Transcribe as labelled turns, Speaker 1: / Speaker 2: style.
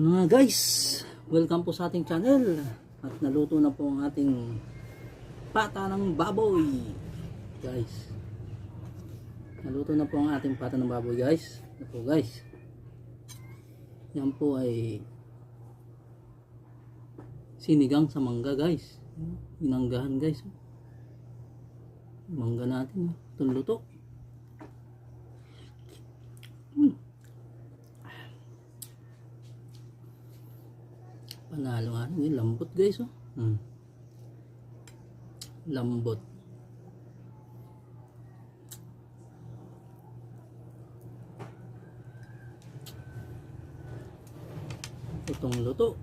Speaker 1: Ano nga guys, welcome po sa ating channel. At naluto na po ang ating pata ng baboy. Guys, naluto na po ang ating pata ng baboy guys. Ito po guys, yan po ay sinigang sa mangga guys. Inanggahan guys, mangga natin itong luto. Panalo nga, lambot guys lambot. Itong luto